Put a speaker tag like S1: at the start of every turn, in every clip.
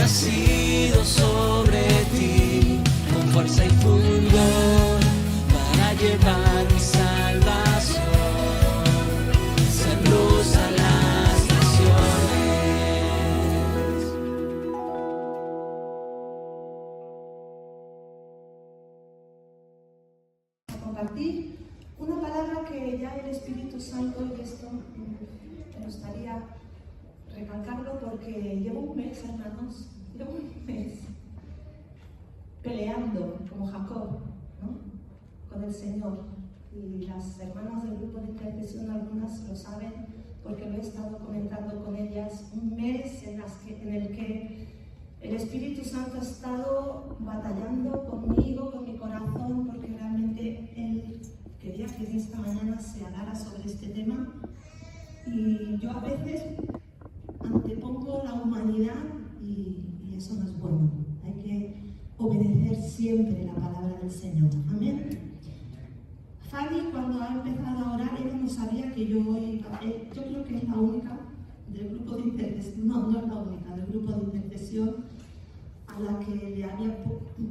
S1: nacido sobre ti, con fuerza y fulgor, para llevar mi salvación, ser luz a las naciones.
S2: A compartir una palabra que ya el Espíritu Santo, y esto me gustaría recalcarlo porque llevo un mes, hermanos, peleando como Jacob, ¿no?, con el Señor. Y las hermanas del grupo de intercesión, algunas lo saben porque lo he estado comentando con ellas, un mes en el que el Espíritu Santo ha estado batallando conmigo, con mi corazón, porque realmente Él quería que esta mañana se hablara sobre este tema. Y yo a veces antepongo la humanidad y eso no es bueno. Hay que obedecer siempre la palabra del Señor. Amén. Fanny, cuando ha empezado a orar, ella no sabía que yo creo que es la única del grupo de intercesión, no es la única del grupo de intercesión a la que le había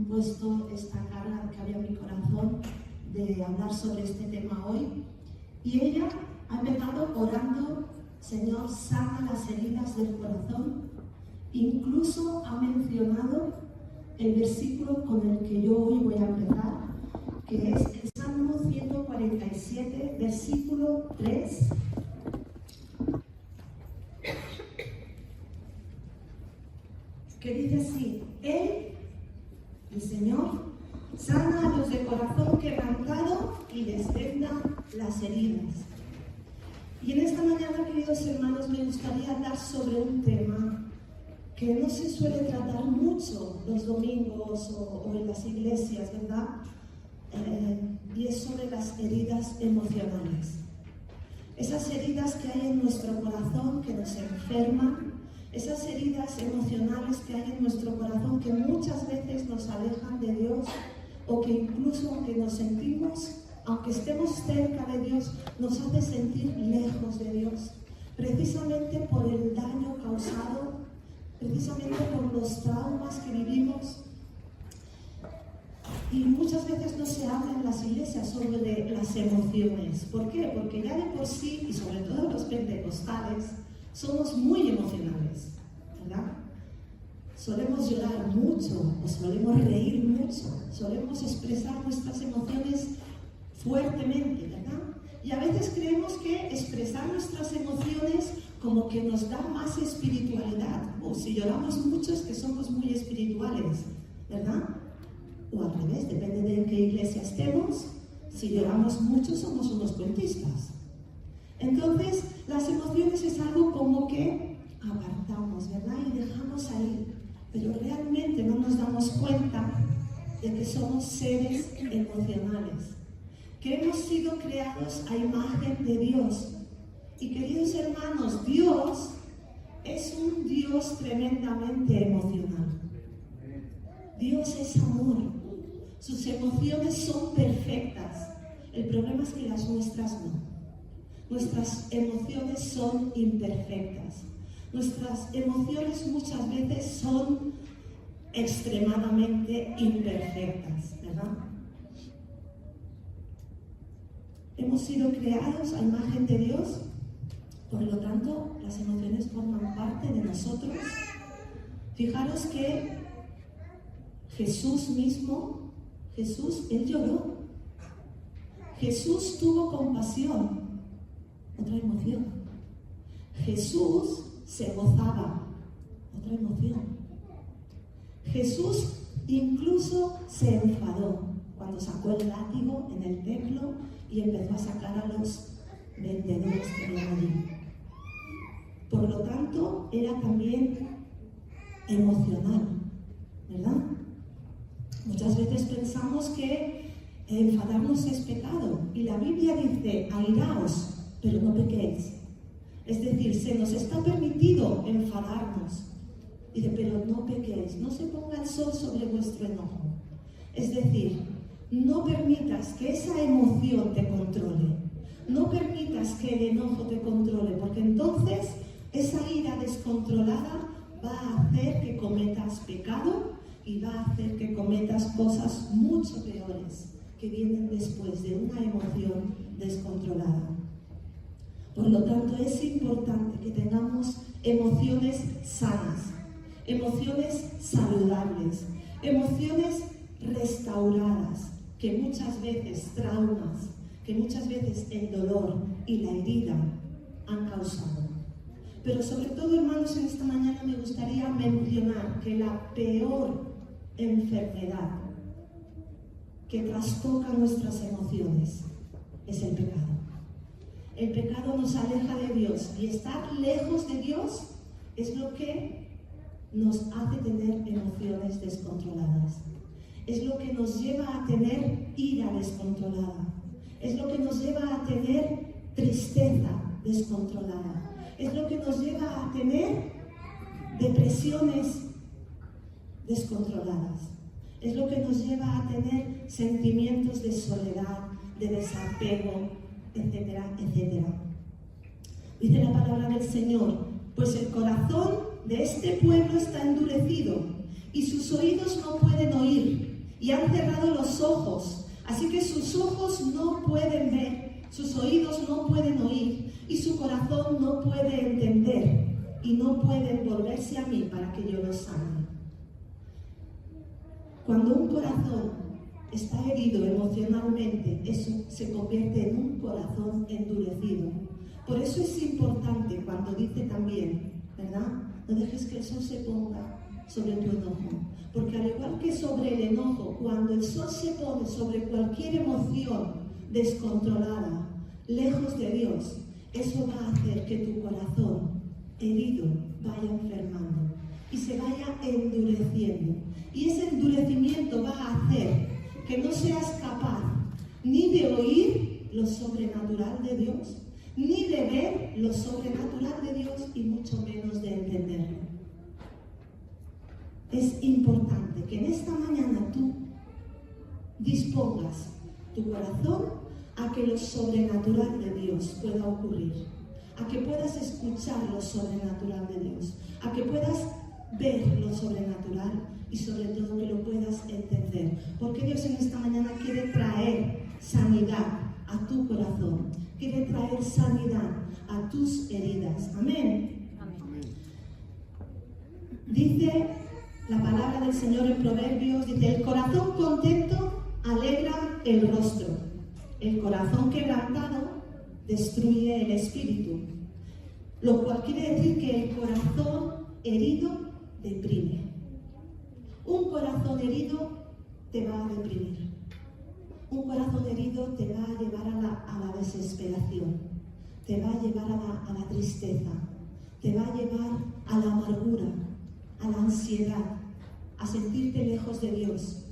S2: puesto esta carga que había en mi corazón de hablar sobre este tema hoy. Y ella ha empezado orando: Señor, sana las heridas del corazón. Incluso ha mencionado el versículo con el que yo hoy voy a empezar, que es el Salmo 147, versículo 3. Que dice así: Él, el Señor, sana a los de corazón quebrantado y les venda las heridas. Y en esta mañana, queridos hermanos, me gustaría hablar sobre un tema que no se suele tratar mucho los domingos o en las iglesias, ¿verdad? Y es sobre las heridas emocionales. Esas heridas que hay en nuestro corazón que nos enferman, esas heridas emocionales que hay en nuestro corazón que muchas veces nos alejan de Dios, o que incluso aunque nos sentimos, aunque estemos cerca de Dios, nos hace sentir lejos de Dios, precisamente por el daño causado, precisamente por los traumas que vivimos. Y muchas veces no se habla en las iglesias sobre las emociones. ¿Por qué? Porque ya de por sí, y sobre todo los pentecostales, somos muy emocionales, ¿verdad? Solemos llorar mucho, o solemos reír mucho, solemos expresar nuestras emociones fuertemente, ¿verdad? Y a veces creemos que expresar nuestras emociones como que nos da más espiritualidad, o si lloramos mucho es que somos muy espirituales, ¿verdad? O al revés, depende de en qué iglesia estemos. Si lloramos mucho somos unos cuentistas. Entonces, las emociones es algo como que apartamos, ¿verdad? Y dejamos ahí. Pero realmente no nos damos cuenta de que somos seres emocionales, que hemos sido creados a imagen de Dios. Y queridos hermanos, Dios es un Dios tremendamente emocional. Dios es amor. Sus emociones son perfectas. El problema es que las nuestras no. Nuestras emociones son imperfectas. Nuestras emociones muchas veces son extremadamente imperfectas, ¿verdad? Hemos sido creados a imagen de Dios, por lo tanto, las emociones forman parte de nosotros. Fijaros que Jesús mismo, Él lloró. Jesús tuvo compasión, otra emoción. Jesús se gozaba, otra emoción. Jesús incluso se enfadó cuando sacó el látigo en el templo y empezó a sacar a los vendedores que habían allí. Por lo tanto, era también emocional, ¿verdad? Muchas veces pensamos que enfadarnos es pecado, y la Biblia dice: airaos, pero no pequéis. Es decir, se nos está permitido enfadarnos. Dice, pero no pequéis, no se ponga el sol sobre vuestro enojo. Es decir, no permitas que esa emoción te controle. No permitas que el enojo te controle, porque entonces esa ira descontrolada va a hacer que cometas pecado y va a hacer que cometas cosas mucho peores que vienen después de una emoción descontrolada. Por lo tanto, es importante que tengamos emociones sanas, emociones saludables, emociones restauradas, que muchas veces traumas, que muchas veces el dolor y la herida han causado. Pero sobre todo, hermanos, en esta mañana me gustaría mencionar que la peor enfermedad que trastoca nuestras emociones es el pecado. El pecado nos aleja de Dios y estar lejos de Dios es lo que nos hace tener emociones descontroladas. Es lo que nos lleva a tener ira descontrolada. Es lo que nos lleva a tener tristeza descontrolada. Es lo que nos lleva a tener depresiones descontroladas. Es lo que nos lleva a tener sentimientos de soledad, de desapego, etcétera, etcétera. Dice la palabra del Señor: pues el corazón de este pueblo está endurecido y sus oídos no pueden oír y han cerrado los ojos, así que sus ojos no pueden ver, sus oídos no pueden oír y su corazón no puede entender y no pueden volverse a mí para que yo los sane. Cuando un corazón está herido emocionalmente, eso se convierte en un corazón endurecido. Por eso es importante cuando dice también, ¿verdad? No dejes que el sol se ponga sobre tu enojo. Porque al igual que sobre el enojo, cuando el sol se pone sobre cualquier emoción descontrolada, lejos de Dios, eso va a hacer que tu corazón herido vaya enfermando y se vaya endureciendo. Y ese endurecimiento va a hacer que no seas capaz ni de oír lo sobrenatural de Dios, ni de ver lo sobrenatural de Dios y mucho menos de entenderlo. Es importante que en esta mañana tú dispongas tu corazón a que lo sobrenatural de Dios pueda ocurrir, a que puedas escuchar lo sobrenatural de Dios, a que puedas ver lo sobrenatural y sobre todo que lo puedas entender. Porque Dios en esta mañana quiere traer sanidad a tu corazón, quiere traer sanidad a tus heridas. Amén.
S3: Amén.
S2: Dice la palabra del Señor en Proverbios, dice: el corazón contento alegra el rostro, el corazón quebrantado destruye el espíritu, lo cual quiere decir que el corazón herido deprime. Un corazón herido te va a deprimir. Un corazón herido te va a llevar a la desesperación, te va a llevar a la tristeza, te va a llevar a la amargura, a la ansiedad, a sentirte lejos de Dios.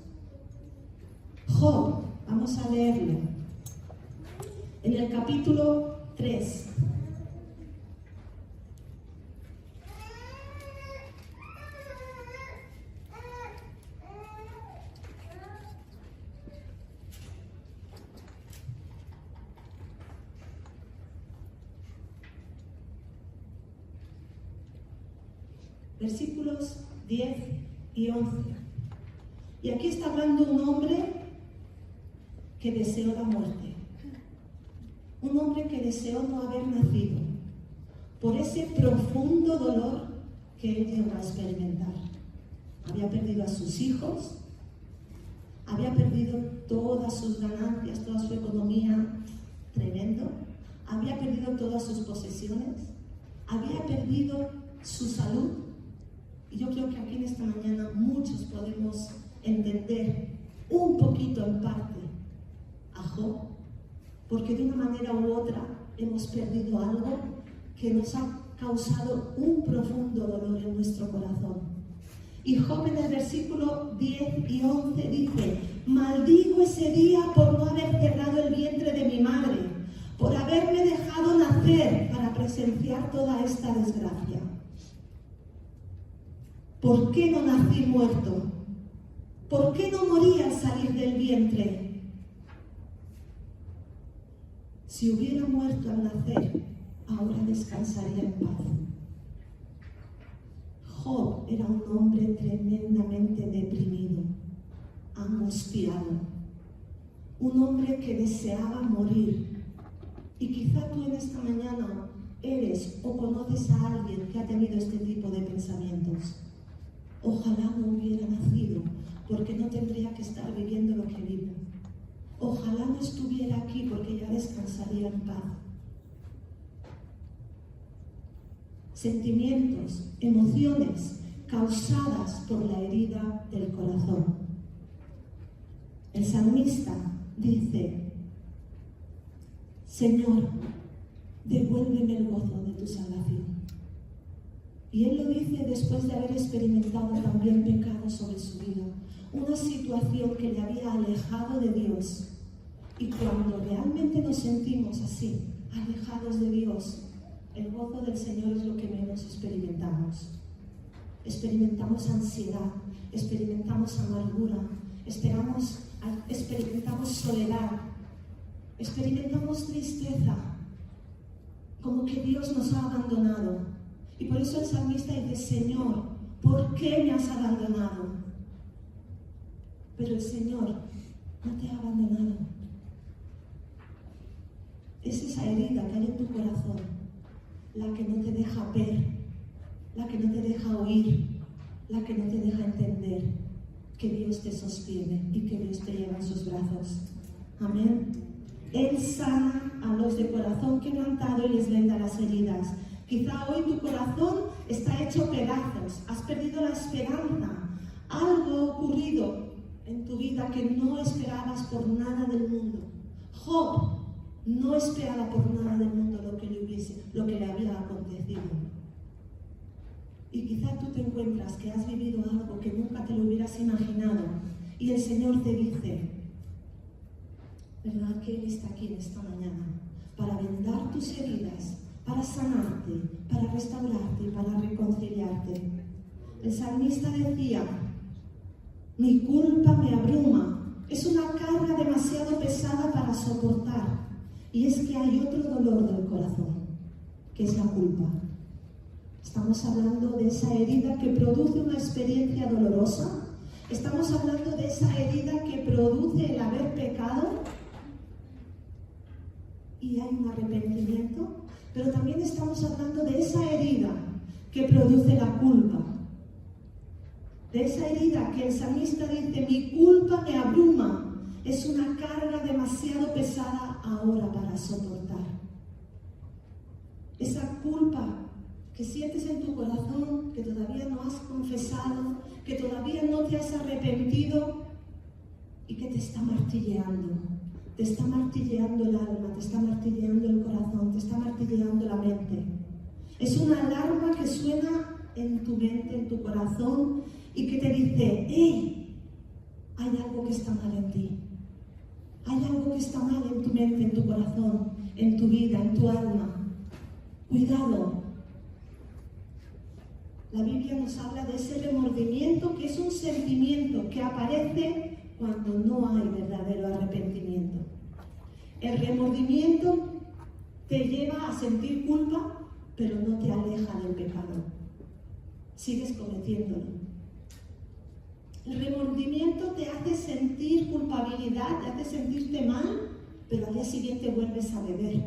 S2: Job, vamos a leerlo. En el capítulo 3. Versículos 10 y 11. Y aquí está hablando un hombre que deseó la muerte. Un hombre que deseó no haber nacido por ese profundo dolor que él llegó a experimentar. Había perdido a sus hijos, había perdido todas sus ganancias, toda su economía, tremendo. Había perdido todas sus posesiones, había perdido su salud. Y yo creo que aquí en esta mañana muchos podemos entender un poquito en parte a Job, porque de una manera u otra hemos perdido algo que nos ha causado un profundo dolor en nuestro corazón. Y Job en el versículo 10 y 11 dice: maldigo ese día por no haber cerrado el vientre de mi madre, por haberme dejado nacer para presenciar toda esta desgracia. ¿Por qué no nací muerto? ¿Por qué no morí al salir del vientre? Si hubiera muerto al nacer, ahora descansaría en paz. Job era un hombre tremendamente deprimido, angustiado, un hombre que deseaba morir. Y quizá tú en esta mañana eres o conoces a alguien que ha tenido este tipo de pensamientos. Ojalá no hubiera nacido, porque no tendría que estar viviendo lo que vivo. Ojalá no estuviera aquí, porque ya descansaría en paz. Sentimientos, emociones causadas por la herida del corazón. El salmista dice: Señor, devuélveme el gozo de tu salvación. Y él lo dice después de haber experimentado también pecado sobre su vida, una situación que le había alejado de Dios. Y cuando realmente nos sentimos así, alejados de Dios, el gozo del Señor es lo que menos experimentamos. Experimentamos ansiedad, experimentamos amargura, experimentamos soledad, experimentamos tristeza, como que Dios nos ha abandonado. Y por eso el salmista dice: Señor, ¿por qué me has abandonado? Pero el Señor no te ha abandonado. Es esa herida que hay en tu corazón la que no te deja ver, la que no te deja oír, la que no te deja entender que Dios te sostiene y que Dios te lleva en sus brazos. Amén. Él sana a los de corazón quebrantado y les venda las heridas. Quizá hoy tu corazón está hecho pedazos, has perdido la esperanza, algo ha ocurrido en tu vida que no esperabas por nada del mundo. Job no esperaba por nada del mundo lo que le había acontecido. Y quizá tú te encuentras que has vivido algo que nunca te lo hubieras imaginado y el Señor te dice: ¿verdad que Él está aquí en esta mañana para vendar tus heridas, para sanarte, para restaurarte y para reconciliarte? El salmista decía: mi culpa me abruma, es una carga demasiado pesada para soportar. Y es que hay otro dolor del corazón, que es la culpa. Estamos hablando de esa herida que produce una experiencia dolorosa. Estamos hablando de esa herida que produce el haber pecado. Y hay un arrepentimiento. Pero también estamos hablando de esa herida que produce la culpa. De esa herida que el salmista dice: mi culpa me abruma. Es una carga demasiado pesada ahora para soportar. Esa culpa que sientes en tu corazón, que todavía no has confesado, que todavía no te has arrepentido y que te está martilleando. Te está martilleando el alma, te está martilleando el corazón, te está martilleando la mente. Es una alarma que suena en tu mente, en tu corazón, y que te dice: ¡hey! Hay algo que está mal en ti. Hay algo que está mal en tu mente, en tu corazón, en tu vida, en tu alma. Cuidado. La Biblia nos habla de ese remordimiento, que es un sentimiento que aparece cuando no hay verdadero arrepentimiento. El remordimiento te lleva a sentir culpa, pero no te aleja del pecado. Sigues cometiéndolo. El remordimiento te hace sentir culpabilidad, te hace sentirte mal, pero al día siguiente vuelves a beber.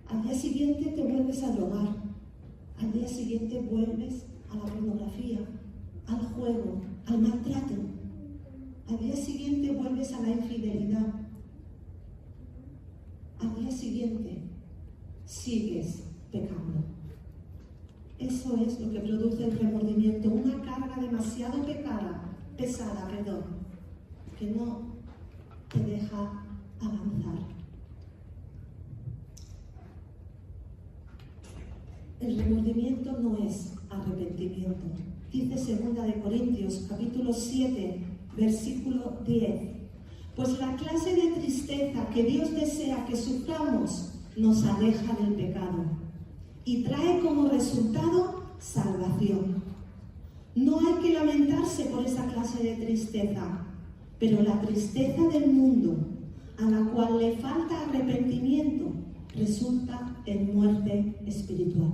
S2: Al día siguiente te vuelves a drogar. Al día siguiente vuelves a la pornografía, al juego, al maltrato. Al día siguiente vuelves a la infidelidad. Al día siguiente sigues pecando. Eso es lo que produce el remordimiento, una carga demasiado pesada, que no te deja avanzar. El remordimiento no es arrepentimiento. Dice 2 Corintios, capítulo 7, versículo 10. Pues la clase de tristeza que Dios desea que suframos nos aleja del pecado y trae como resultado salvación. No hay que lamentarse por esa clase de tristeza, pero la tristeza del mundo, a la cual le falta arrepentimiento, resulta en muerte espiritual.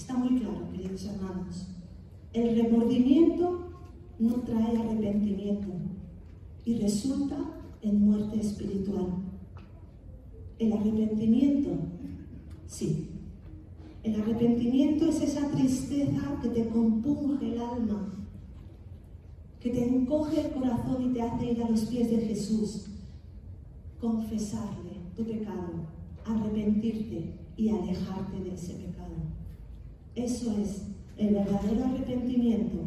S2: Está muy claro, queridos hermanos. El remordimiento no trae arrepentimiento y resulta en muerte espiritual. El arrepentimiento, sí. El arrepentimiento es esa tristeza que te compunge el alma, que te encoge el corazón y te hace ir a los pies de Jesús, confesarle tu pecado, arrepentirte y alejarte de ese pecado. Eso es el verdadero arrepentimiento,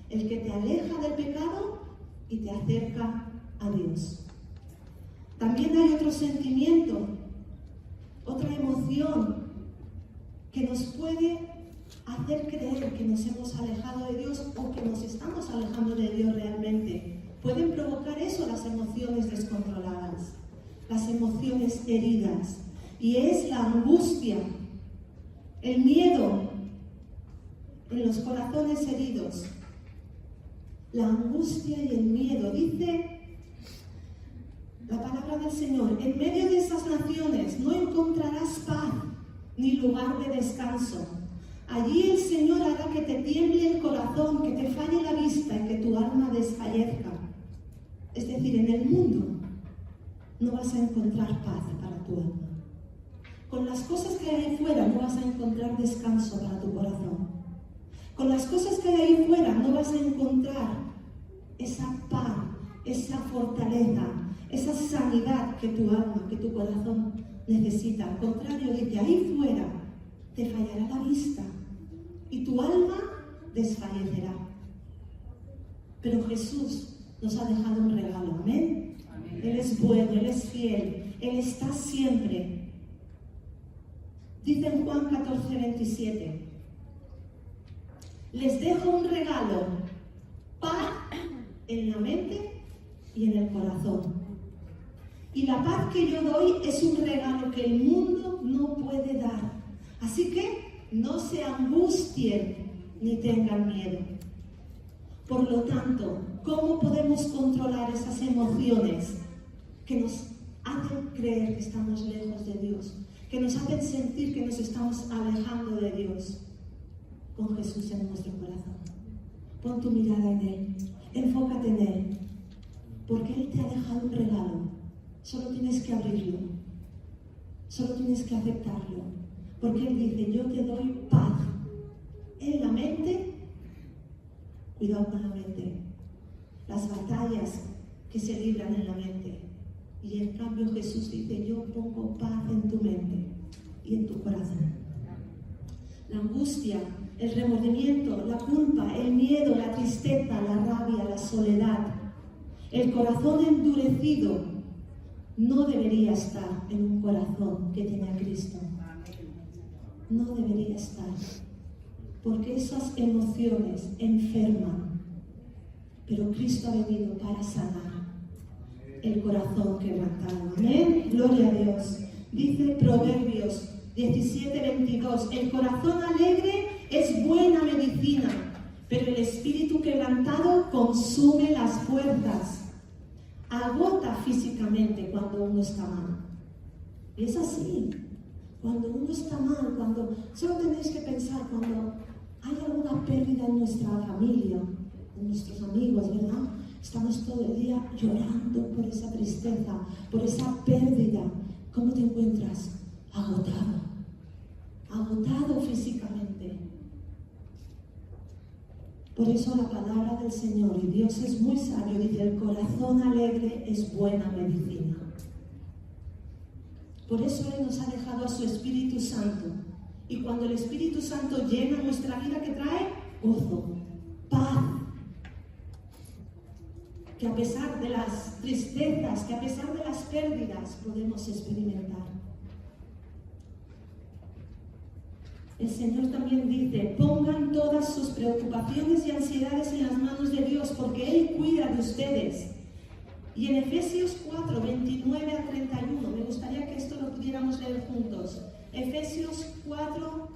S2: el que te aleja del pecado y te acerca a Dios. También hay otro sentimiento, otra emoción que nos puede hacer creer que nos hemos alejado de Dios o que nos estamos alejando de Dios realmente. Pueden provocar eso las emociones descontroladas, las emociones heridas, y es la angustia, el miedo en los corazones heridos. La angustia y el miedo, dice la palabra del Señor: en medio de esas naciones no encontrarás paz ni lugar de descanso. Allí el Señor hará que te tiemble el corazón, que te falle la vista y que tu alma desfallezca. Es decir, en el mundo no vas a encontrar paz para tu alma. Con las cosas que hay ahí fuera no vas a encontrar descanso para tu corazón. Con las cosas que hay ahí fuera no vas a encontrar esa paz, esa fortaleza, esa sanidad que tu alma, que tu corazón necesita. Al contrario, dice, ahí fuera te fallará la vista y tu alma desfallecerá. Pero Jesús nos ha dejado un regalo, ¿amén? Amén. Él es bueno, Él es fiel, Él está siempre. Dice en Juan 14:27, les dejo un regalo, paz en la mente y en el corazón. Y la paz que yo doy es un regalo que el mundo no puede dar. Así que no se angustien ni tengan miedo. Por lo tanto, ¿cómo podemos controlar esas emociones que nos hacen creer que estamos lejos de Dios, que nos hacen sentir que nos estamos alejando de Dios? Con Jesús en nuestro corazón. Pon tu mirada en Él, enfócate en Él, porque Él te ha dejado un regalo. Solo tienes que abrirlo, solo tienes que aceptarlo, porque Él dice, yo te doy paz en la mente. Cuidado con la mente, las batallas que se libran en la mente, y en cambio Jesús dice, yo pongo paz en tu mente y en tu corazón. La angustia, el remordimiento, la culpa, el miedo, la tristeza, la rabia, la soledad, el corazón endurecido no debería estar en un corazón que tiene a Cristo. No debería estar, porque esas emociones enferman, pero Cristo ha venido para sanar el corazón quebrantado. Amén, gloria a Dios. Dice Proverbios 17:22, el corazón alegre es buena medicina, pero el espíritu quebrantado consume las fuerzas. Agota físicamente cuando uno está mal. Y es así. Cuando uno está mal, cuando solo tenéis que pensar cuando hay alguna pérdida en nuestra familia, en nuestros amigos, ¿verdad? Estamos todo el día llorando por esa tristeza, por esa pérdida. ¿Cómo te encuentras? Agotado. Agotado físicamente. Por eso la palabra del Señor, y Dios es muy sabio, dice, el corazón alegre es buena medicina. Por eso Él nos ha dejado a su Espíritu Santo. Y cuando el Espíritu Santo llena nuestra vida, ¿qué trae? Gozo, paz. Que a pesar de las tristezas, que a pesar de las pérdidas, podemos experimentar. El Señor también dice, pongan todas sus preocupaciones y ansiedades en las manos de Dios, porque Él cuida de ustedes. Y en Efesios 4, 29 a 31, me gustaría que esto lo pudiéramos leer juntos. Efesios 4,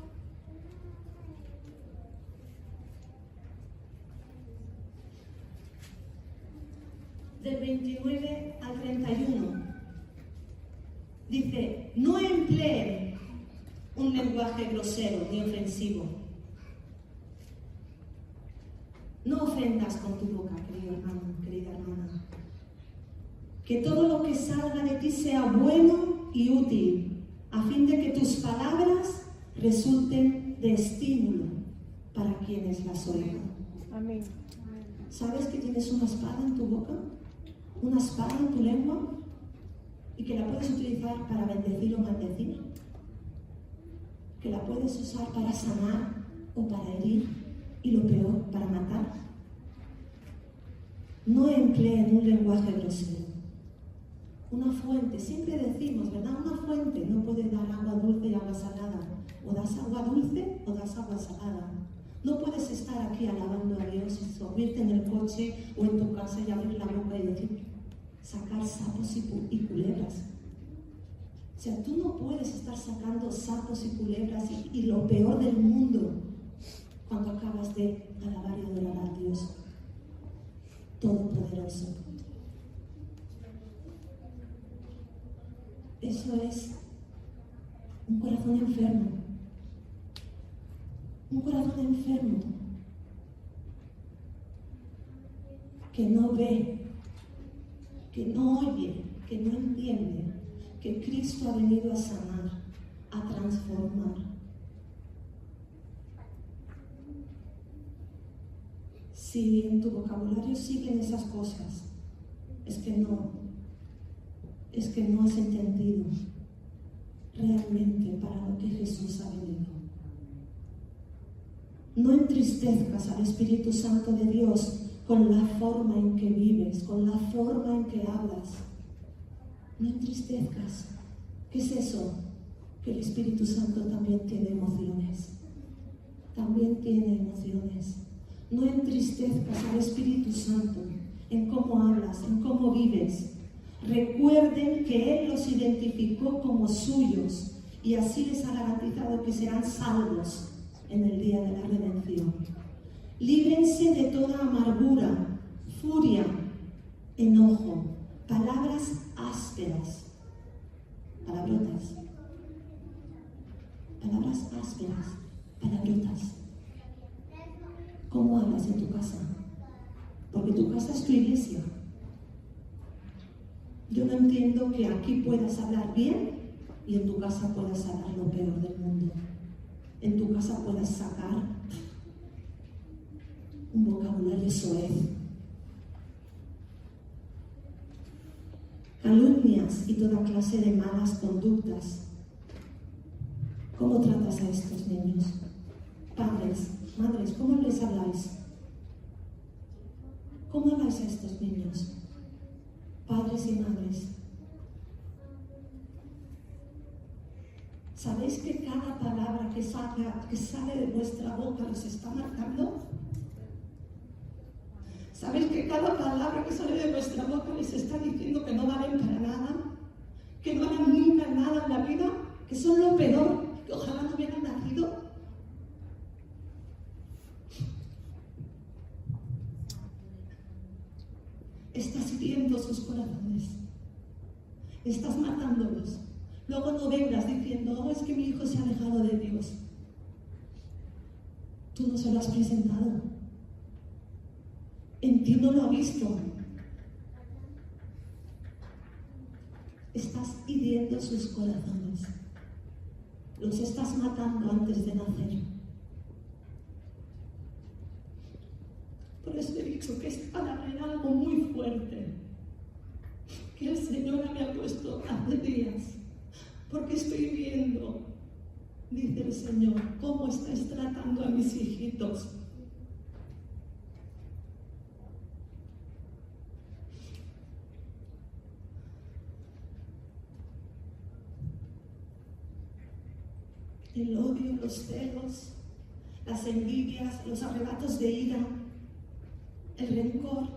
S2: del 29 al 31. Dice, no empleen un lenguaje grosero ni ofensivo, No ofendas con tu boca, querido hermano, querida hermana. Que todo lo que salga de ti sea bueno y útil, a fin de que tus palabras resulten de estímulo para quienes las oigan.
S3: Amén.
S2: ¿Sabes que tienes una espada en tu boca? ¿Una espada en tu lengua? Y que la puedes utilizar para bendecir o maldecir. Que la puedes usar para sanar o para herir. Y lo peor, para matar. No empleen un lenguaje grosero. Una fuente, siempre decimos, ¿verdad? Una fuente no puede dar agua dulce y agua salada. O das agua dulce o das agua salada. No puedes estar aquí alabando a Dios y subirte en el coche o en tu casa y abrir la boca y decir, sacar sapos y culebras. O sea, tú no puedes estar sacando sapos y culebras y lo peor del mundo cuando acabas de alabar y adorar a Dios Todopoderoso. Eso es un corazón enfermo. Un corazón enfermo que no ve, que no oye, que no entiende que Cristo ha venido a sanar, a transformar. Si en tu vocabulario siguen esas cosas, es que no has entendido realmente para lo que Jesús ha venido. No entristezcas al Espíritu Santo de Dios con la forma en que vives, con la forma en que hablas. No entristezcas. ¿Qué es eso? Que el Espíritu Santo también tiene emociones. También tiene emociones. No entristezcas al Espíritu Santo en cómo hablas, en cómo vives. Recuerden que Él los identificó como suyos y así les ha garantizado que serán salvos en el día de la redención. Líbrense de toda amargura, furia, enojo, palabras ásperas, palabrotas, palabrotas. ¿Cómo hablas en tu casa? Porque tu casa es tu iglesia. Yo no entiendo que aquí puedas hablar bien y en tu casa puedas hablar lo peor del mundo. En tu casa puedas sacar un vocabulario soez. Calumnias y toda clase de malas conductas. ¿Cómo tratas a estos niños? Padres, madres, ¿cómo les habláis? ¿Cómo habláis a estos niños? Padres y madres. ¿Sabéis que cada palabra que sale de vuestra boca los está marcando? ¿Sabéis que cada palabra que sale de vuestra boca les está diciendo que no valen para nada? Que no harán nunca nada en la vida, que son lo peor, que ojalá no hubieran nacido. Estás hiriendo sus corazones. Estás matándolos. Luego no vengas diciendo, oh, es que mi hijo se ha alejado de Dios. Tú no se lo has presentado. En ti no lo ha visto. Estás hiriendo sus corazones. Los estás matando antes de nacer. Por eso he dicho que esta palabra era algo muy fuerte, que el Señor me ha puesto hace días, porque estoy viendo, dice el Señor, cómo estáis tratando a mis hijitos. El odio, los celos, las envidias, los arrebatos de ira, el rencor,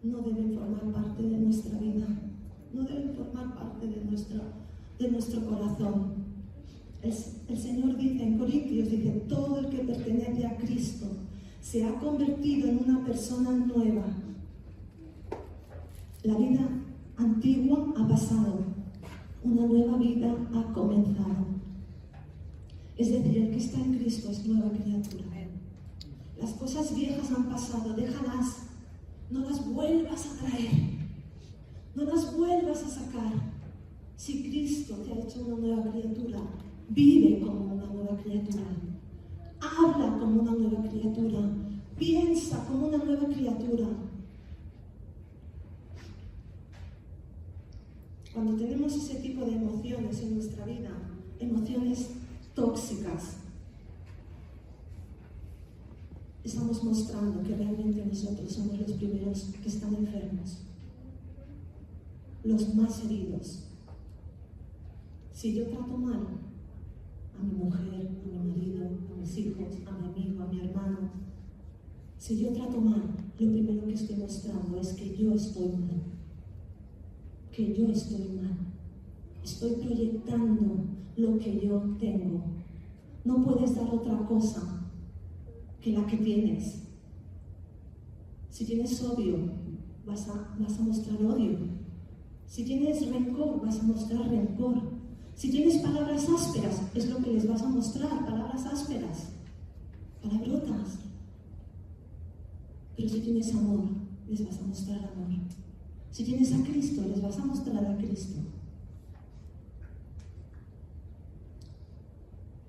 S2: no deben formar parte de nuestra vida, no deben formar parte de nuestro corazón. El Señor dice en Corintios, dice, todo el que pertenece a Cristo se ha convertido en una persona nueva. La vida antigua ha pasado, una nueva vida ha comenzado. Es decir, el que está en Cristo es nueva criatura. Las cosas viejas han pasado, déjalas. No las vuelvas a traer. No las vuelvas a sacar. Si Cristo te ha hecho una nueva criatura, vive como una nueva criatura. Habla como una nueva criatura. Piensa como una nueva criatura. Cuando tenemos ese tipo de emociones en nuestra vida, emociones tóxicas, estamos mostrando que realmente nosotros somos los primeros que están enfermos, los más heridos. Si yo trato mal a mi mujer, a mi marido, a mis hijos, a mi amigo, a mi hermano, si yo trato mal, lo primero que estoy mostrando es que yo estoy mal. Que yo estoy mal. Estoy proyectando lo que yo tengo. No puedes dar otra cosa que la que tienes. Si tienes odio, vas a mostrar odio. Si tienes rencor, vas a mostrar rencor. Si tienes palabras ásperas, es lo que les vas a mostrar, palabras ásperas, palabrotas. Pero si tienes amor, les vas a mostrar amor. Si tienes a Cristo, les vas a mostrar a Cristo.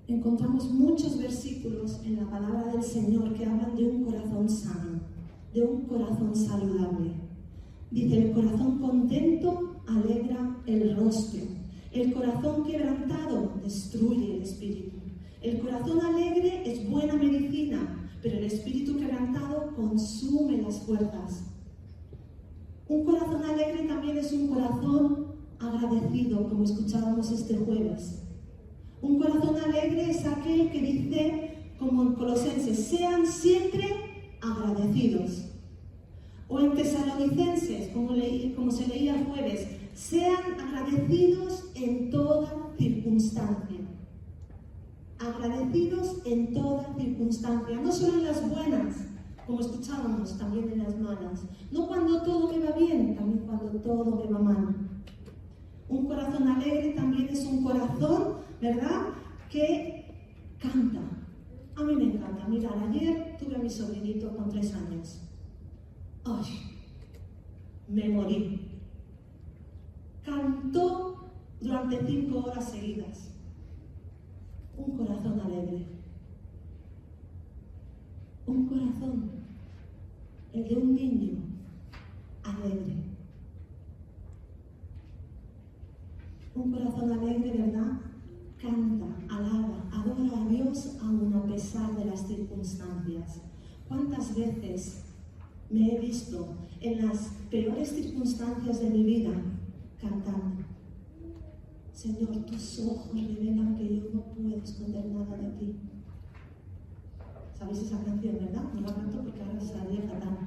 S2: Encontramos muchos versículos en la palabra del Señor que hablan de un corazón sano, de un corazón saludable. Dice, el corazón contento alegra el rostro. El corazón quebrantado destruye el espíritu. El corazón alegre es buena medicina, pero el espíritu quebrantado consume las fuerzas. Un corazón alegre también es un corazón agradecido, como escuchábamos este jueves. Un corazón alegre es aquel que dice, como en Colosenses, sean siempre agradecidos. O en Tesalonicenses, como se leía el jueves, sean agradecidos en toda circunstancia. Agradecidos en toda circunstancia, no solo en las buenas, como escuchábamos, también en las malas. No cuando todo me va bien, también cuando todo me va mal. Un corazón alegre también es un corazón, ¿verdad?, que canta. A mí me encanta. Mirad, ayer tuve a mi sobrinito con 3 años. ¡Ay! Me morí. Cantó durante 5 horas seguidas. Un corazón alegre. Un corazón, el de un niño alegre. Un corazón alegre, ¿verdad? Canta, alaba, adora a Dios aun a pesar de las circunstancias. ¿Cuántas veces me he visto en las peores circunstancias de mi vida cantando? Señor, tus ojos revelan que yo no puedo esconder nada de ti. ¿Sabéis esa canción, verdad? No la canto porque ahora saldría fatal.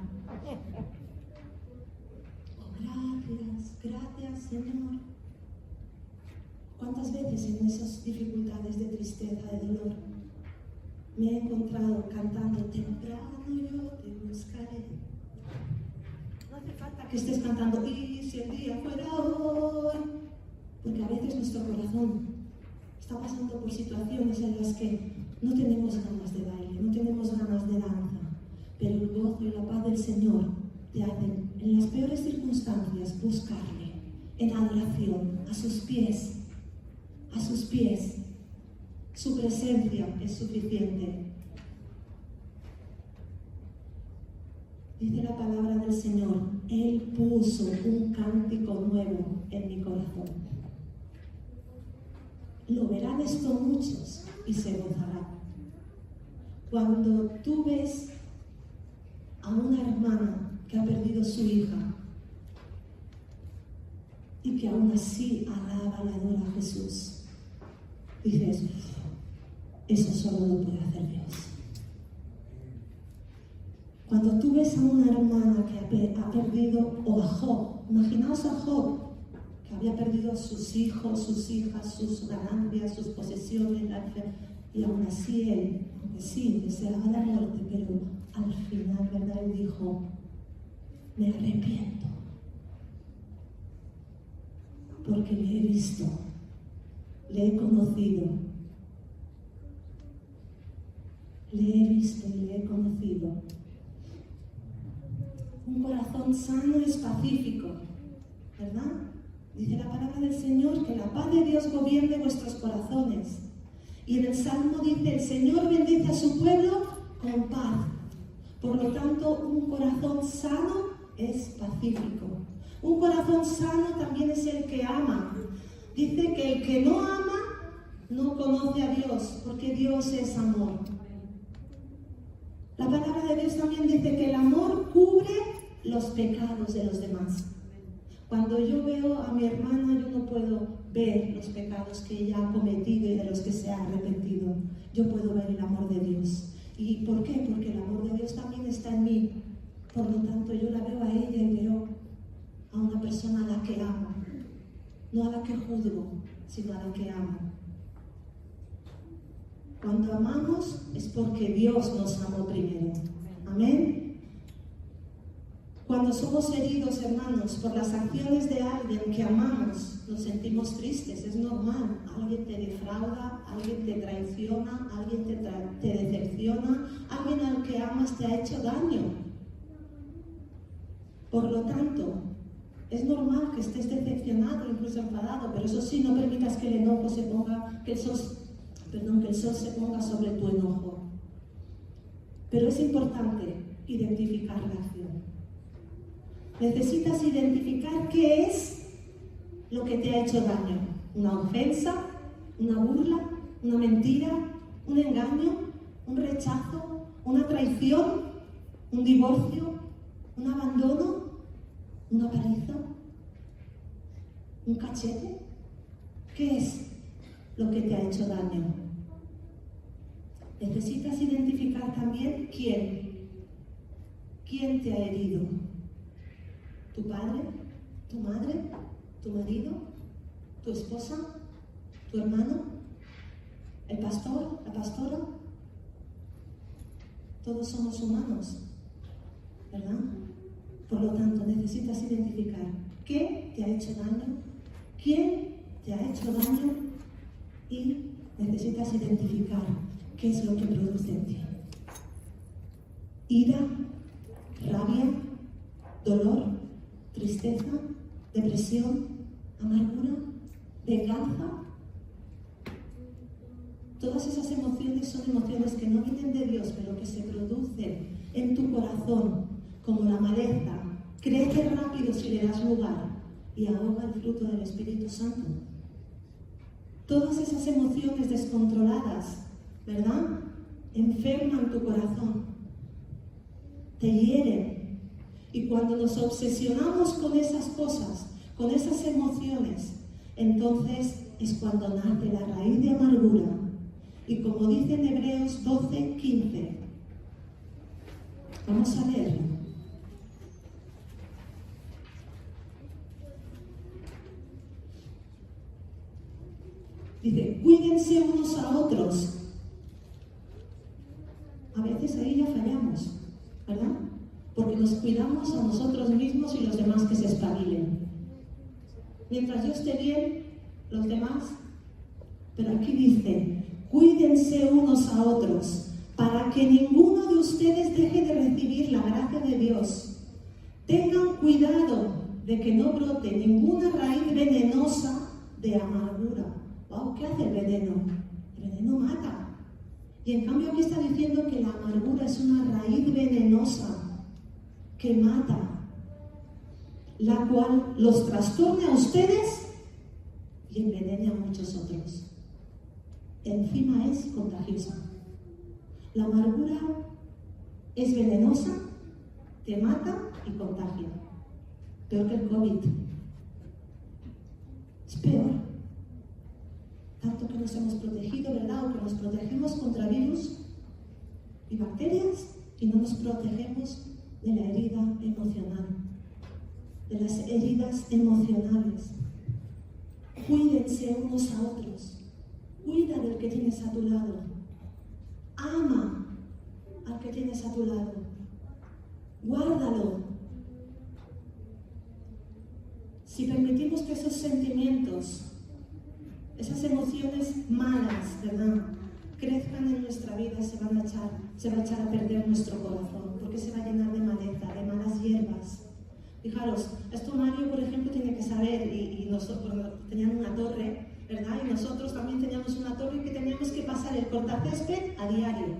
S2: Oh, gracias, gracias, Señor. ¿Cuántas veces en esas dificultades de tristeza, de dolor, me he encontrado cantando, temprano yo te buscaré? No hace falta que estés cantando, y si el día fuera hoy, porque a veces nuestro corazón está pasando por situaciones en las que no tenemos ganas de baile, no tenemos ganas de danza, pero el gozo y la paz del Señor te hacen, en las peores circunstancias, buscarle en adoración, a sus pies. A sus pies. Su presencia es suficiente. Dice la palabra del Señor, Él puso un cántico nuevo en mi corazón. Lo verán esto muchos y se gozarán. Cuando tú ves a una hermana que ha perdido su hija y que aún así alaba y adora a Jesús, dices, eso solo lo puede hacer Dios. Cuando tú ves a una hermana que ha perdido, o a Job, imaginaos a Job, que había perdido a sus hijos, sus hijas, sus ganancias, sus posesiones, y aún así él, aunque sí, deseaba la muerte, pero al final, ¿verdad?, él dijo, me arrepiento, porque le he visto, le he conocido, le he visto y le he conocido. Un corazón sano es pacífico, ¿verdad? Dice la palabra del Señor que la paz de Dios gobierne vuestros corazones. Y en el Salmo dice, el Señor bendice a su pueblo con paz. Por lo tanto, un corazón sano es pacífico. Un corazón sano también es el que ama. Dice que el que no ama no conoce a Dios, porque Dios es amor. La palabra de Dios también dice que el amor cubre los pecados de los demás. Cuando yo veo a mi hermana, yo no puedo ver los pecados que ella ha cometido y de los que se ha arrepentido. Yo puedo ver el amor de Dios. ¿Y por qué? Porque el amor de Dios también está en mí. Por lo tanto, yo la veo a ella y veo a una persona a la que amo. No a la que juzgo, sino a la que amo. Cuando amamos es porque Dios nos amó primero. Amén. Cuando somos heridos, hermanos, por las acciones de alguien que amamos, nos sentimos tristes, es normal. Alguien te defrauda, alguien te traiciona, alguien te decepciona, alguien al que amas te ha hecho daño. Por lo tanto, es normal que estés decepcionado, incluso enfadado, pero eso sí, no permitas que el enojo se ponga, que el sol se ponga sobre tu enojo. Pero es importante identificar la acción. Necesitas identificar qué es lo que te ha hecho daño. Una ofensa, una burla, una mentira, un engaño, un rechazo, una traición, un divorcio, un abandono, una paliza, un cachete. ¿Qué es lo que te ha hecho daño? Necesitas identificar también quién te ha herido. ¿Tu padre? ¿Tu madre? ¿Tu marido? ¿Tu esposa? ¿Tu hermano? ¿El pastor? ¿La pastora? Todos somos humanos, ¿verdad? Por lo tanto, necesitas identificar qué te ha hecho daño, quién te ha hecho daño y necesitas identificar qué es lo que produce en ti. Ira, rabia, dolor, tristeza, depresión, amargura, venganza. Todas esas emociones son emociones que no vienen de Dios, pero que se producen en tu corazón, como la maleza. Crece rápido si le das lugar y ahoga el fruto del Espíritu Santo. Todas esas emociones descontroladas, ¿verdad?, enferman tu corazón, te hieren. Y cuando nos obsesionamos con esas cosas, con esas emociones, entonces es cuando nace la raíz de amargura. Y como dice en Hebreos 12:15, vamos a leerlo. Dice, cuídense unos a otros. A veces ahí ya fallamos, ¿verdad? Porque nos cuidamos a nosotros mismos y los demás que se espabilen. Mientras yo esté bien, los demás. Pero aquí dice, cuídense unos a otros, para que ninguno de ustedes deje de recibir la gracia de Dios. Tengan cuidado de que no brote ninguna raíz venenosa de amargura. ¡Wow! ¿Qué hace el veneno? El veneno mata. Y en cambio aquí está diciendo que la amargura es una raíz venenosa que mata, la cual los trastorne a ustedes y envenene a muchos otros. Encima es contagiosa. La amargura es venenosa, te mata y contagia. Peor que el COVID. Es peor. Tanto que nos hemos protegido, ¿verdad? O que nos protegemos contra virus y bacterias y no nos protegemos de la herida emocional, de las heridas emocionales. Cuídense unos a otros. Cuida del que tienes a tu lado. Ama al que tienes a tu lado. Guárdalo. Si permitimos que esos sentimientos, esas emociones malas, ¿verdad?, crezcan en nuestra vida, se va a echar a perder nuestro corazón, porque se va a llenar de maleza, de malas hierbas. Fijaros, esto Mario, por ejemplo, tiene que saber, y nosotros teníamos una torre, ¿verdad? Y nosotros también teníamos una torre que teníamos que pasar el cortacésped a diario.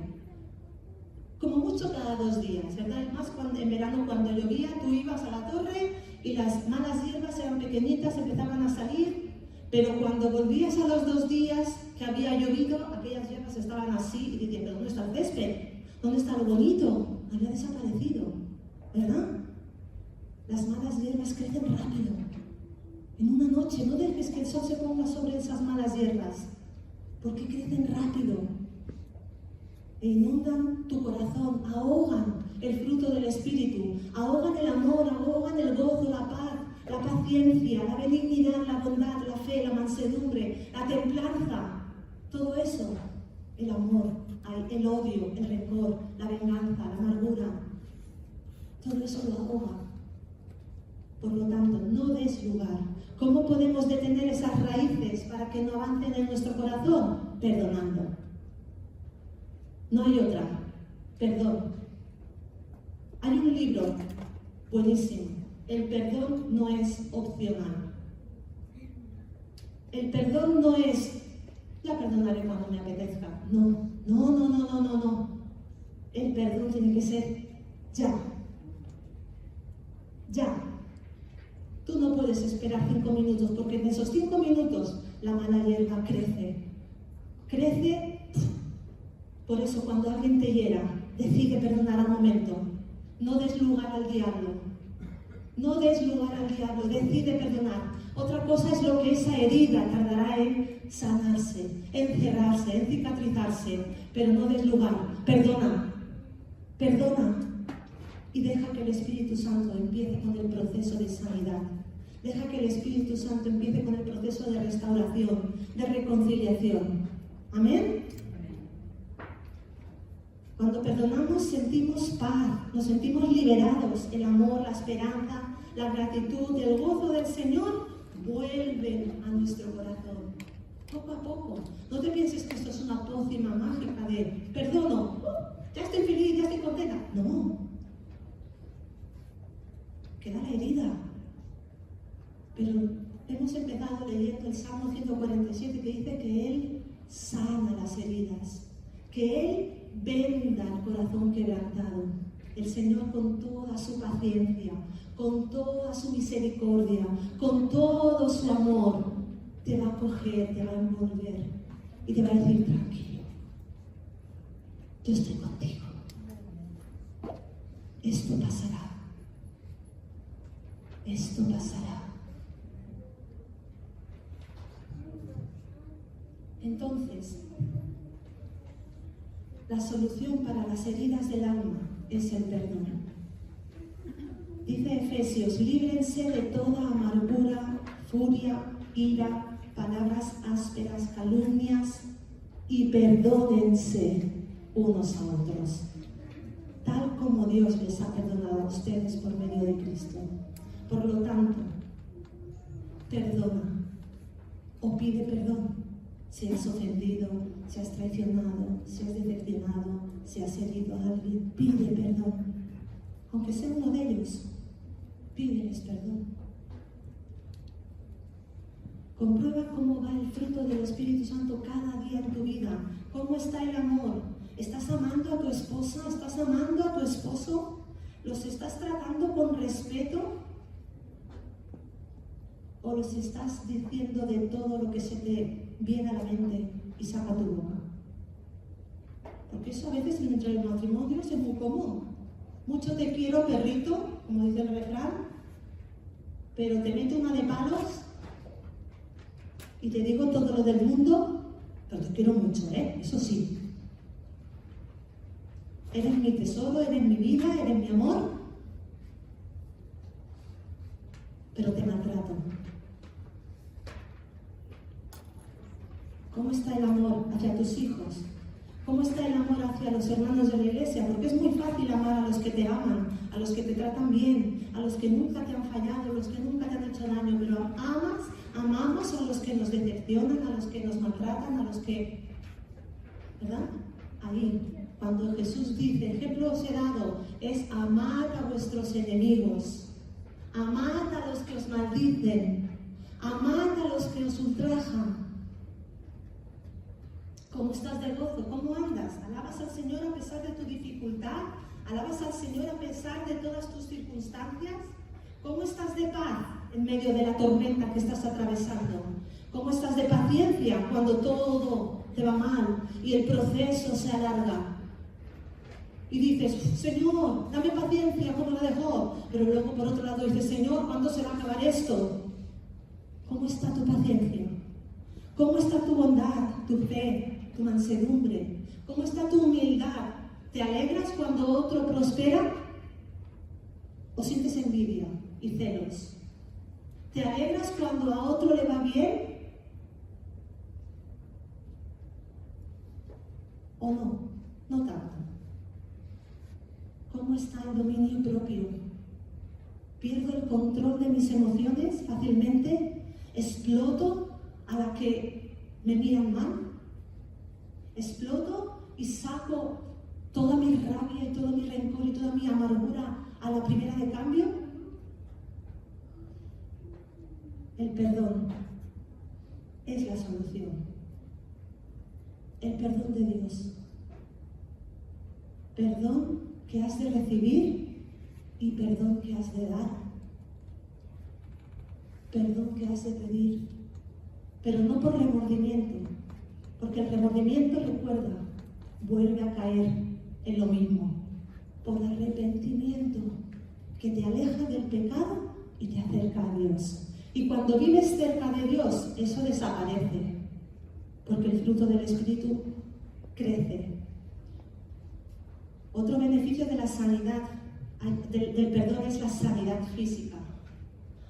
S2: Como mucho cada 2 días, ¿verdad? Y más en verano cuando llovía, tú ibas a la torre y las malas hierbas eran pequeñitas, empezaban a salir, pero cuando volvías a los 2 días que había llovido, aquellas hierbas estaban así y decían, ¿pero dónde está el césped? ¿Dónde está lo bonito? Había desaparecido, ¿verdad? Las malas hierbas crecen rápido. En una noche, no dejes que el sol se ponga sobre esas malas hierbas, porque crecen rápido e inundan tu corazón, ahogan el fruto del Espíritu, ahogan el amor, ahogan el gozo, la paz, la paciencia, la benignidad, la bondad, la fe, la mansedumbre, la templanza, todo eso, el amor, el odio, el rencor, la venganza, la amargura, todo eso lo ahoga. Por lo tanto, no des lugar. ¿Cómo podemos detener esas raíces para que no avancen en nuestro corazón? Perdonando. No hay otra. Perdón. Hay un libro buenísimo. El perdón no es opcional. El perdón no es, ya perdonaré cuando me apetezca. No. El perdón tiene que ser ya. Ya. Tú no puedes esperar 5 minutos, porque en esos 5 minutos la mala hierba crece. Crece. Por eso cuando alguien te hiera, decide perdonar al momento. No des lugar al diablo. No des lugar al diablo, decide perdonar. Otra cosa es lo que esa herida tardará en sanarse, en cerrarse, en cicatrizarse. Pero no des lugar. Perdona. Perdona. Y deja que el Espíritu Santo empiece con el proceso de sanidad. Deja que el Espíritu Santo empiece con el proceso de restauración, de reconciliación. ¿Amén? Cuando perdonamos sentimos paz, nos sentimos liberados. El amor, la esperanza, la gratitud, el gozo del Señor vuelven a nuestro corazón. Poco a poco. No te pienses que esto es una pócima mágica de perdono, ya estoy feliz, ya estoy contenta. No. Queda la herida. Pero hemos empezado leyendo el Salmo 147 que dice que Él sana las heridas, que Él venda el corazón quebrantado. El Señor con toda su paciencia, con toda su misericordia, con todo su amor, te va a coger, te va a envolver y te va a decir, tranquilo, yo estoy contigo. Esto pasará. Esto pasará. Entonces, la solución para las heridas del alma es el perdón. Dice Efesios, líbrense de toda amargura, furia, ira, palabras ásperas, calumnias y perdónense unos a otros, tal como Dios les ha perdonado a ustedes por medio de Cristo. Por lo tanto, perdona o pide perdón. Si has ofendido, si has traicionado, si has decepcionado, si has herido a alguien, pide perdón. Aunque sea uno de ellos, pídeles perdón. Comprueba cómo va el fruto del Espíritu Santo cada día en tu vida. ¿Cómo está el amor? ¿Estás amando a tu esposa? ¿Estás amando a tu esposo? ¿Los estás tratando con respeto? ¿O los estás diciendo de todo lo que se te viene a la mente y saca tu boca? Porque eso a veces entre los matrimonios es muy común. Mucho te quiero, perrito, como dice el refrán, pero te meto una de palos y te digo todo lo del mundo, pero te quiero mucho, eso sí. Eres mi tesoro, eres mi vida, eres mi amor, pero te maltrato. ¿Cómo está el amor hacia tus hijos? ¿Cómo está el amor hacia los hermanos de la iglesia? Porque es muy fácil amar a los que te aman, a los que te tratan bien, a los que nunca te han fallado, a los que nunca te han hecho daño, pero amamos a los que nos decepcionan, a los que nos maltratan, a los que ¿verdad? Ahí, cuando Jesús dice, ejemplo os he dado, es amad a vuestros enemigos, amad a los que os maldicen, amad a los que os ultrajan. ¿Cómo estás de gozo? ¿Cómo andas? ¿Alabas al Señor a pesar de tu dificultad? ¿Alabas al Señor a pesar de todas tus circunstancias? ¿Cómo estás de paz en medio de la tormenta que estás atravesando? ¿Cómo estás de paciencia cuando todo te va mal y el proceso se alarga? Y dices, Señor, dame paciencia como la de Job. Pero luego por otro lado dices, Señor, ¿cuándo se va a acabar esto? ¿Cómo está tu paciencia? ¿Cómo está tu bondad, tu fe, tu mansedumbre? ¿Cómo está tu humildad? ¿Te alegras cuando otro prospera? ¿O sientes envidia y celos? ¿Te alegras cuando a otro le va bien? ¿O no? No tanto. ¿Cómo está el dominio propio? ¿Pierdo el control de mis emociones fácilmente? ¿Exploto a la que me miran mal? ¿Exploto y saco toda mi rabia y todo mi rencor y toda mi amargura a la primera de cambio? El perdón es la solución. El perdón de Dios. Perdón que has de recibir y perdón que has de dar. Perdón que has de pedir. Pero no por remordimiento, porque el remordimiento, recuerda, vuelve a caer en lo mismo. Por arrepentimiento, que te aleja del pecado y te acerca a Dios. Y cuando vives cerca de Dios, eso desaparece, porque el fruto del Espíritu crece. Otro beneficio de la sanidad, del perdón, es la sanidad física.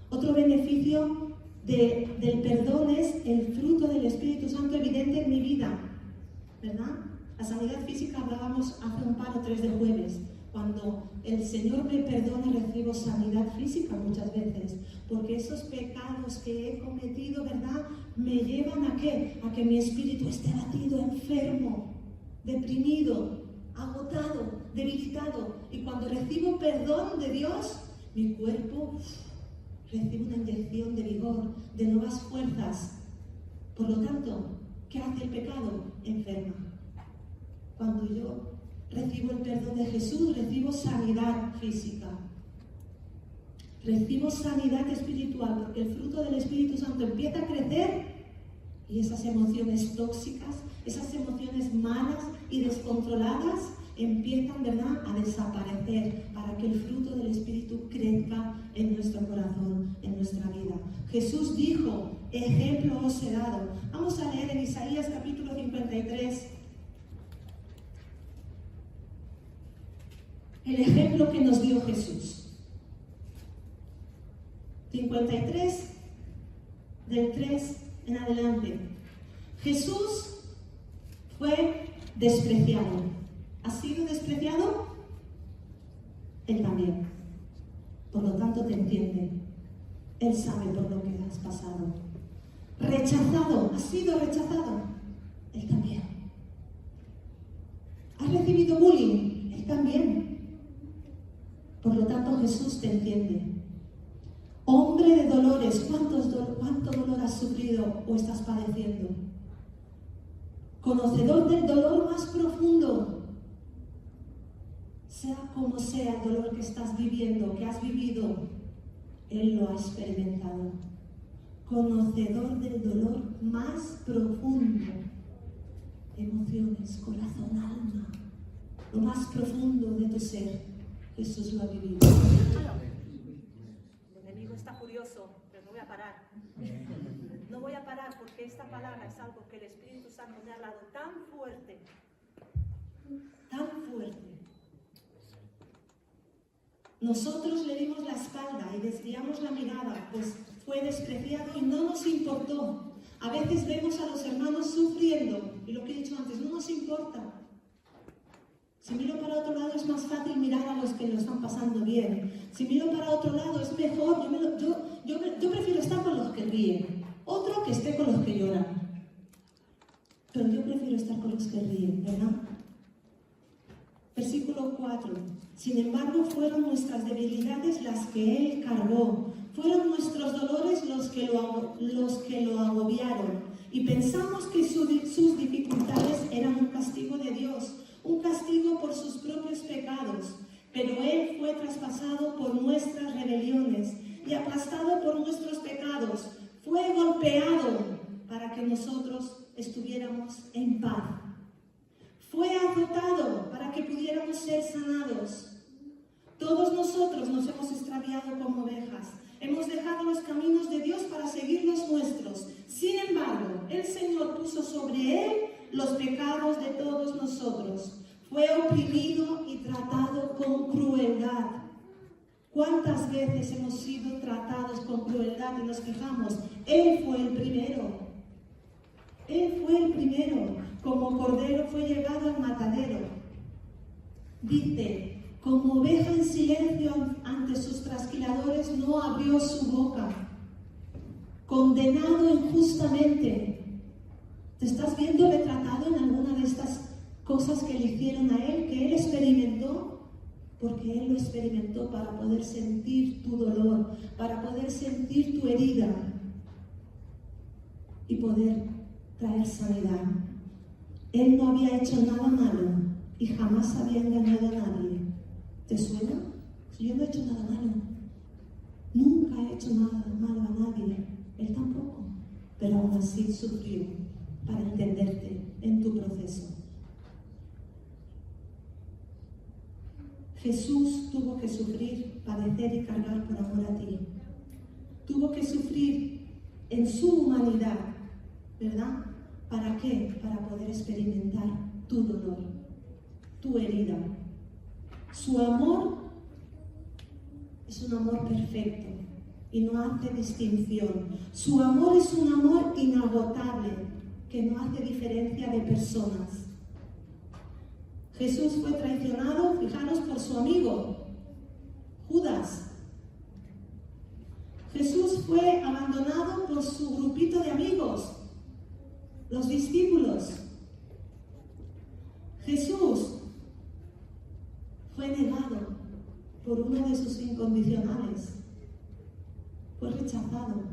S2: Otro beneficio del perdón es el fruto del Espíritu Santo evidente en mi vida, ¿verdad? La sanidad física hablábamos hace un par o 3 de jueves. Cuando el Señor me perdona, recibo sanidad física muchas veces, porque esos pecados que he cometido, ¿verdad?, me llevan ¿a qué? A que mi espíritu esté abatido, enfermo, deprimido, agotado, debilitado. Y cuando recibo perdón de Dios, mi cuerpo recibe una inyección de vigor, de nuevas fuerzas. Por lo tanto, ¿qué hace el pecado? Enferma. Cuando yo recibo el perdón de Jesús, recibo sanidad física. Recibo sanidad espiritual, porque el fruto del Espíritu Santo empieza a crecer y esas emociones tóxicas, esas emociones malas y descontroladas empiezan, ¿verdad?, a desaparecer para que el fruto del Espíritu crezca en nuestro corazón, en nuestra vida. Jesús dijo, ejemplo os he dado. Vamos a leer en Isaías capítulo 53 el ejemplo que nos dio Jesús. 53, del 3 en adelante. Jesús fue despreciado. ¿Has sido despreciado? Él también. Por lo tanto, te entiende. Él sabe por lo que has pasado. Rechazado. ¿Has sido rechazado? Él también. ¿Has recibido bullying? Él también. Por lo tanto, Jesús te entiende. Hombre de dolores, ¿cuánto dolor has sufrido o estás padeciendo? Conocedor del dolor más profundo. Sea como sea el dolor que estás viviendo, que has vivido, Él lo ha experimentado. Conocedor del dolor más profundo. Emociones, corazón, alma. Lo más profundo de tu ser. Jesús lo ha vivido. El enemigo está furioso, pero no voy a parar. No voy a parar porque esta palabra es algo que el Espíritu Santo me ha hablado tan fuerte. Tan fuerte. Nosotros le dimos la espalda y desviamos la mirada, pues fue despreciado y no nos importó. A veces vemos a los hermanos sufriendo y lo que he dicho antes, no nos importa. Si miro para otro lado es más fácil mirar a los que lo están pasando bien. Si miro para otro lado es mejor, yo prefiero estar con los que ríen, otro que esté con los que lloran. Pero yo prefiero estar con los que ríen, ¿verdad? Versículo 4. Sin embargo, fueron nuestras debilidades las que Él cargó. Fueron nuestros dolores los que lo agobiaron. Y pensamos que sus dificultades eran un castigo de Dios, un castigo por sus propios pecados. Pero Él fue traspasado por nuestras rebeliones y aplastado por nuestros pecados. Fue golpeado para que nosotros estuviéramos en paz. Fue azotado para que pudiéramos ser sanados. Todos nosotros nos hemos extraviado como ovejas. Hemos dejado los caminos de Dios para seguir los nuestros. Sin embargo, el Señor puso sobre Él los pecados de todos nosotros. Fue oprimido y tratado con crueldad. ¿Cuántas veces hemos sido tratados con crueldad y nos fijamos? Él fue el primero. Él fue el primero. Como cordero fue llevado al matadero. Dice, como oveja en silencio ante sus trasquiladores no abrió su boca. Condenado injustamente. ¿Te estás viendo retratado en alguna de estas cosas que le hicieron a Él, que Él experimentó? Porque Él lo experimentó para poder sentir tu dolor, para poder sentir tu herida y poder traer sanidad. Él no había hecho nada malo y jamás había engañado a nadie. ¿Te suena? Yo no he hecho nada malo. Nunca he hecho nada malo a nadie. Él tampoco. Pero aún así sufrió para entenderte en tu proceso. Jesús tuvo que sufrir, padecer y cargar por amor a ti. Tuvo que sufrir en su humanidad, ¿verdad? ¿Para qué? Para poder experimentar tu dolor, tu herida. Su amor es un amor perfecto y no hace distinción. Su amor es un amor inagotable que no hace diferencia de personas. Jesús fue traicionado, fijaros, por su amigo, Judas. Jesús fue abandonado por su grupito de amigos, los discípulos. Jesús fue negado por uno de sus incondicionales. Fue rechazado.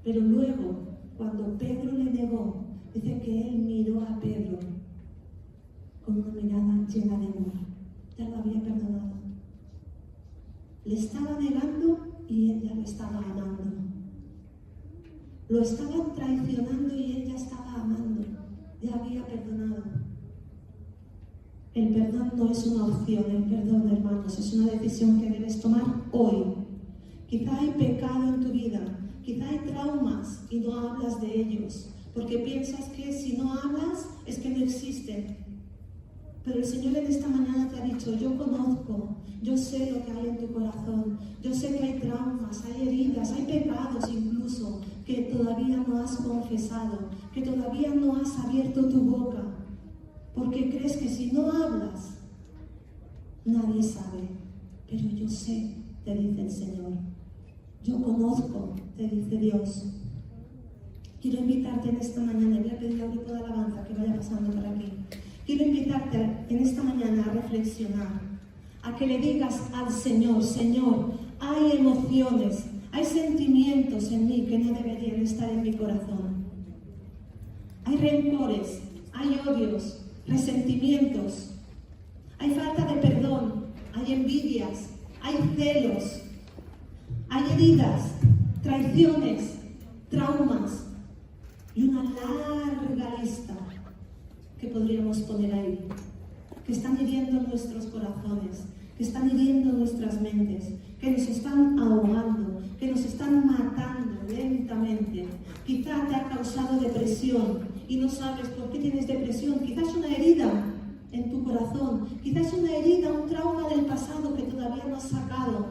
S2: Pero luego, cuando Pedro le negó, dice que él miró a Pedro con una mirada llena de amor. Ya lo había perdonado. Le estaba negando y él ya lo estaba amando. Lo estaban traicionando y él ya estaba amando. Ya había perdonado. El perdón no es una opción, el perdón, hermanos, es una decisión que debes tomar hoy. Quizá hay pecado en tu vida, quizá hay traumas y no hablas de ellos, porque piensas que si no hablas es que no existen. Pero el Señor en esta mañana te ha dicho, yo conozco, yo sé lo que hay en tu corazón, yo sé que hay traumas, hay heridas, hay pecados incluso que todavía no has confesado, que todavía no has abierto tu boca, porque crees que si no hablas, nadie sabe. Pero yo sé, te dice el Señor. Yo conozco, te dice Dios. Quiero invitarte en esta mañana, voy a pedir al grupo de alabanza que vaya pasando por aquí. Quiero invitarte en esta mañana a reflexionar, a que le digas al Señor, Señor, hay emociones, hay sentimientos en mí que no deberían estar en mi corazón. Hay rencores, hay odios, resentimientos, hay falta de perdón, hay envidias, hay celos, hay heridas, traiciones, traumas y una larga lista que podríamos poner ahí, que están hiriendo nuestros corazones, que están hiriendo nuestras mentes, que nos están ahogando, que nos están matando lentamente. Quizá te ha causado depresión y no sabes por qué tienes depresión. Quizás una herida en tu corazón, quizás una herida, un trauma del pasado que todavía no has sacado.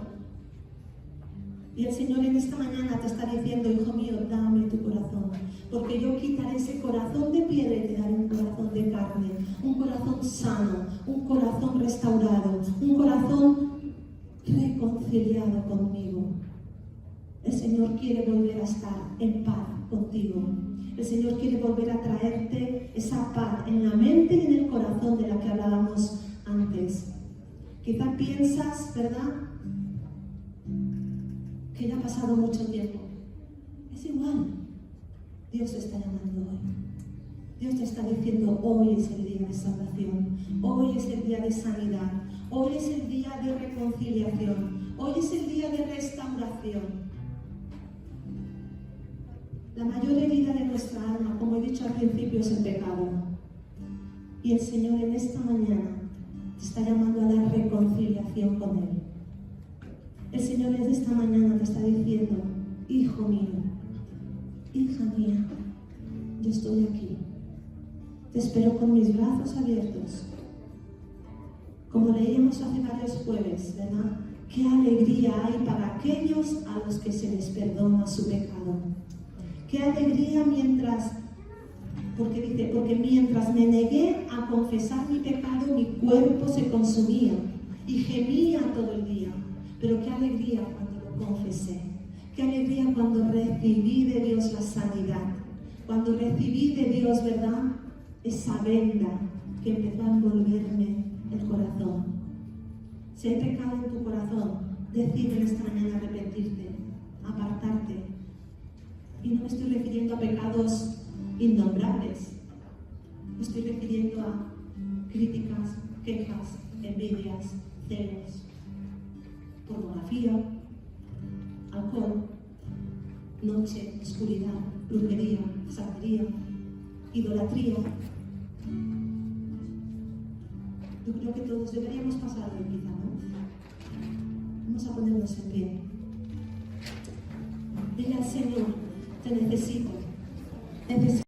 S2: Y el Señor en esta mañana te está diciendo, hijo mío, dame tu corazón, porque yo quitaré ese corazón de piedra y te daré un corazón de carne, un corazón sano, un corazón restaurado, un corazón reconciliado conmigo. El Señor quiere volver a estar en paz contigo. El Señor quiere volver a traerte esa paz en la mente y en el corazón de la que hablábamos antes. Quizá piensas, ¿verdad?, que ya ha pasado mucho tiempo. Es igual. Dios te está llamando hoy. Dios te está diciendo, hoy es el día de salvación, hoy es el día de sanidad, hoy es el día de reconciliación, hoy es el día de restauración. La mayor herida de nuestra alma, como he dicho al principio, es el pecado. Y el Señor en esta mañana te está llamando a la reconciliación con Él. El Señor en esta mañana te está diciendo, hijo mío, hija mía, yo estoy aquí. Te espero con mis brazos abiertos. Como leíamos hace varios jueves, ¿verdad? Qué alegría hay para aquellos a los que se les perdona su pecado. Qué alegría porque mientras me negué a confesar mi pecado, mi cuerpo se consumía y gemía todo el día. Pero qué alegría cuando lo confesé. Qué alegría cuando recibí de Dios la sanidad. Cuando recibí de Dios, ¿verdad?, esa venda que empezó a envolverme el corazón. Si hay pecado en tu corazón, decide esta mañana arrepentirte, apartarte. Y no me estoy refiriendo a pecados innombrables. Me estoy refiriendo a críticas, quejas, envidias, celos, pornografía, alcohol, noche, oscuridad, brujería, santería, idolatría. Yo creo que todos deberíamos pasar de vida, ¿no? Vamos a ponernos en pie. Dile al Señor, te necesito.